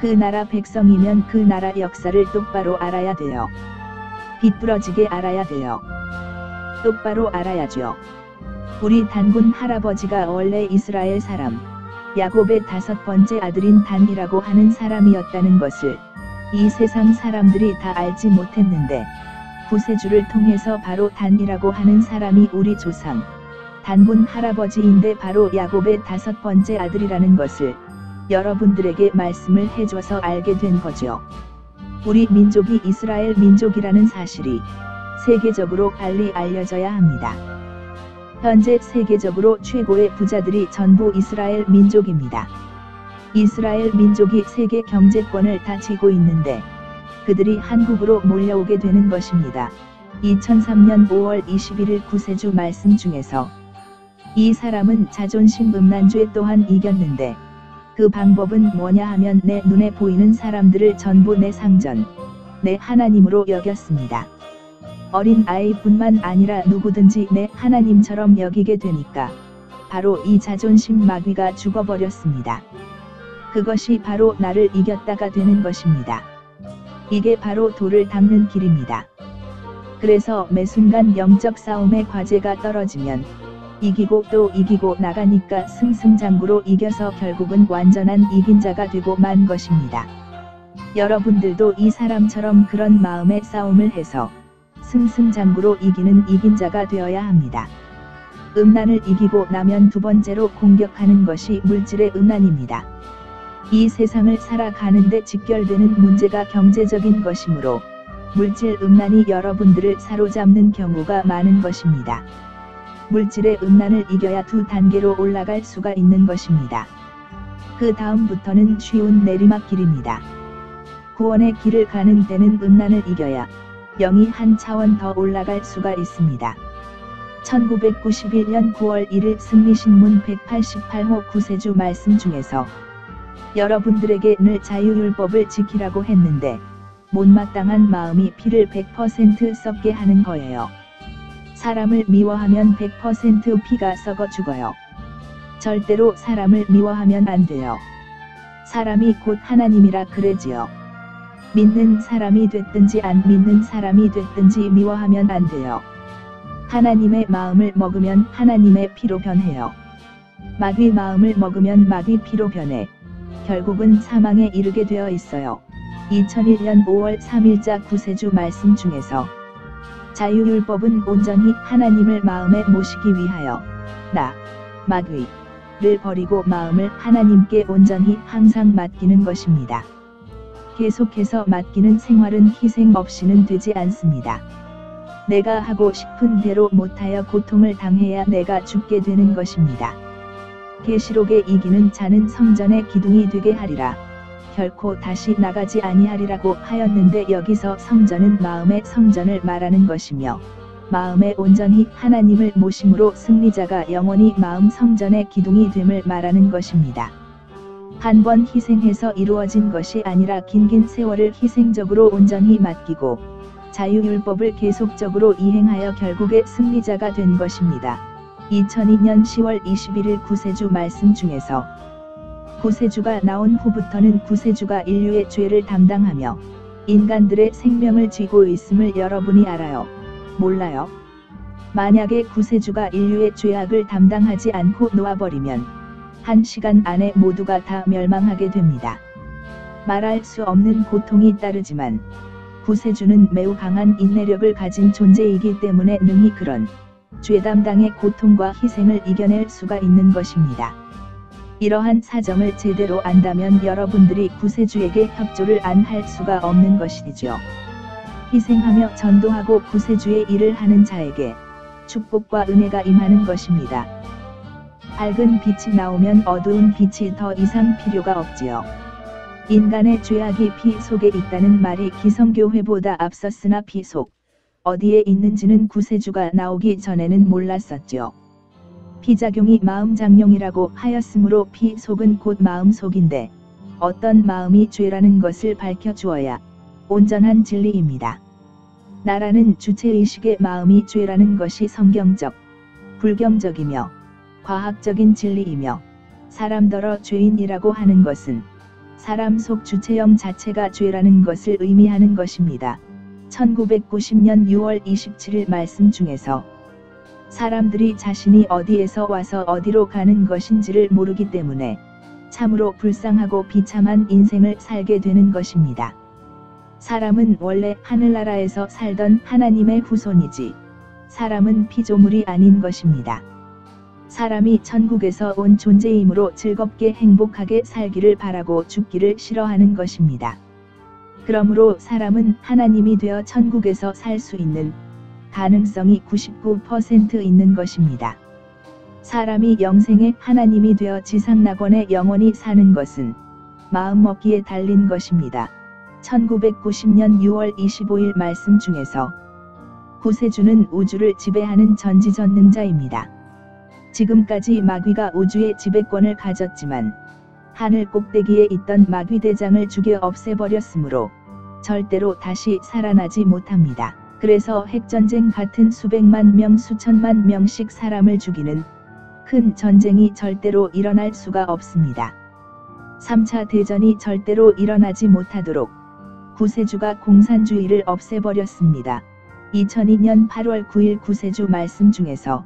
그 나라 백성이면 그 나라 역사를 똑바로 알아야 돼요. 비뚤어지게 알아야 돼요. 똑바로 알아야죠. 우리 단군 할아버지가 원래 이스라엘 사람, 야곱의 5번째 아들인 단이라고 하는 사람이었다는 것을 이 세상 사람들이 다 알지 못했는데, 구세주를 통해서 바로 단이라고 하는 사람이 우리 조상, 단군 할아버지인데 바로 야곱의 5번째 아들이라는 것을 여러분들에게 말씀을 해줘서 알게 된 거죠. 우리 민족이 이스라엘 민족이라는 사실이 세계적으로 빨리 알려져야 합니다. 현재 세계적으로 최고의 부자들이 전부 이스라엘 민족입니다. 이스라엘 민족이 세계 경제권을 다 쥐고 있는데 그들이 한국으로 몰려오게 되는 것입니다. 2003년 5월 21일 구세주 말씀 중에서 이 사람은 자존심 음란죄 또한 이겼는데 그 방법은 뭐냐 하면 내 눈에 보이는 사람들을 전부 내 상전, 내 하나님으로 여겼습니다. 어린 아이뿐만 아니라 누구든지 내 하나님처럼 여기게 되니까 바로 이 자존심 마귀가 죽어버렸습니다. 그것이 바로 나를 이겼다가 되는 것입니다. 이게 바로 돌을 닦는 길입니다. 그래서 매 순간 영적 싸움의 과제가 떨어지면 이기고 또 이기고 나가니까 승승장구로 이겨서 결국은 완전한 이긴 자가 되고 만 것입니다. 여러분들도 이 사람처럼 그런 마음의 싸움을 해서 승승장구로 이기는 이긴 자가 되어야 합니다. 음란을 이기고 나면 두 번째로 공격하는 것이 물질의 음란입니다. 이 세상을 살아가는데 직결되는 문제가 경제적인 것이므로 물질 음란이 여러분들을 사로잡는 경우가 많은 것입니다. 물질의 음란을 이겨야 두 단계로 올라갈 수가 있는 것입니다. 그 다음부터는 쉬운 내리막길입니다. 구원의 길을 가는 데는 음란을 이겨야 영이 한 차원 더 올라갈 수가 있습니다. 1991년 9월 1일 승리신문 188호 구세주 말씀 중에서 여러분들에게 늘 자유율법을 지키라고 했는데 못마땅한 마음이 피를 100% 썩게 하는 거예요. 사람을 미워하면 100% 피가 썩어 죽어요. 절대로 사람을 미워하면 안 돼요. 사람이 곧 하나님이라 그러지요. 믿는 사람이 됐든지 안 믿는 사람이 됐든지 미워하면 안 돼요. 하나님의 마음을 먹으면 하나님의 피로 변해요. 마귀 마음을 먹으면 마귀 피로 변해 결국은 사망에 이르게 되어 있어요. 2001년 5월 3일자 구세주 말씀 중에서 자유율법은 온전히 하나님을 마음에 모시기 위하여 나, 마귀를 버리고 마음을 하나님께 온전히 항상 맡기는 것입니다. 계속해서 맡기는 생활은 희생 없이는 되지 않습니다. 내가 하고 싶은 대로 못하여 고통을 당해야 내가 죽게 되는 것입니다. 계시록에 이기는 자는 성전의 기둥이 되게 하리라. 결코 다시 나가지 아니하리라고 하였는데 여기서 성전은 마음의 성전을 말하는 것이며 마음에 온전히 하나님을 모심으로 승리자가 영원히 마음 성전의 기둥이 됨을 말하는 것입니다. 한 번 희생해서 이루어진 것이 아니라 긴긴 세월을 희생적으로 온전히 맡기고 자유율법을 계속적으로 이행하여 결국에 승리자가 된 것입니다. 2002년 10월 21일 구세주 말씀 중에서 구세주가 나온 후부터는 구세주가 인류의 죄를 담당하며 인간들의 생명을 쥐고 있음을 여러분이 알아요? 몰라요? 만약에 구세주가 인류의 죄악을 담당하지 않고 놓아버리면 1시간 안에 모두가 다 멸망하게 됩니다. 말할 수 없는 고통이 따르지만 구세주는 매우 강한 인내력을 가진 존재이기 때문에 능히 그런 죄 담당의 고통과 희생을 이겨낼 수가 있는 것입니다. 이러한 사정을 제대로 안다면 여러분들이 구세주에게 협조를 안 할 수가 없는 것이죠. 희생하며 전도하고 구세주의 일을 하는 자에게 축복과 은혜가 임하는 것입니다. 밝은 빛이 나오면 어두운 빛이 더 이상 필요가 없지요. 인간의 죄악이 피 속에 있다는 말이 기성교회보다 앞섰으나 피 속 어디에 있는지는 구세주가 나오기 전에는 몰랐었죠. 피작용이 마음장용이라고 하였으므로 피 속은 곧 마음 속인데 어떤 마음이 죄라는 것을 밝혀주어야 온전한 진리입니다. 나라는 주체의식의 마음이 죄라는 것이 성경적, 불경적이며 과학적인 진리이며 사람더러 죄인이라고 하는 것은 사람 속 주체형 자체가 죄라는 것을 의미하는 것입니다. 1990년 6월 27일 말씀 중에서 사람들이 자신이 어디에서 와서 어디로 가는 것인지를 모르기 때문에 참으로 불쌍하고 비참한 인생을 살게 되는 것입니다. 사람은 원래 하늘나라에서 살던 하나님의 후손이지 사람은 피조물이 아닌 것입니다. 사람이 천국에서 온 존재이므로 즐겁게 행복하게 살기를 바라고 죽기를 싫어하는 것입니다. 그러므로 사람은 하나님이 되어 천국에서 살 수 있는 가능성이 99% 있는 것입니다. 사람이 영생의 하나님이 되어 지상낙원에 영원히 사는 것은 마음먹기에 달린 것입니다. 1990년 6월 25일 말씀 중에서 구세주는 우주를 지배하는 전지전능자입니다. 지금까지 마귀가 우주의 지배권을 가졌지만 하늘 꼭대기에 있던 마귀 대장을 죽여 없애버렸으므로 절대로 다시 살아나지 못합니다. 그래서 핵전쟁 같은 수백만 명 수천만 명씩 사람을 죽이는 큰 전쟁이 절대로 일어날 수가 없습니다. 3차 대전이 절대로 일어나지 못하도록 구세주가 공산주의를 없애버렸습니다. 2002년 8월 9일 구세주 말씀 중에서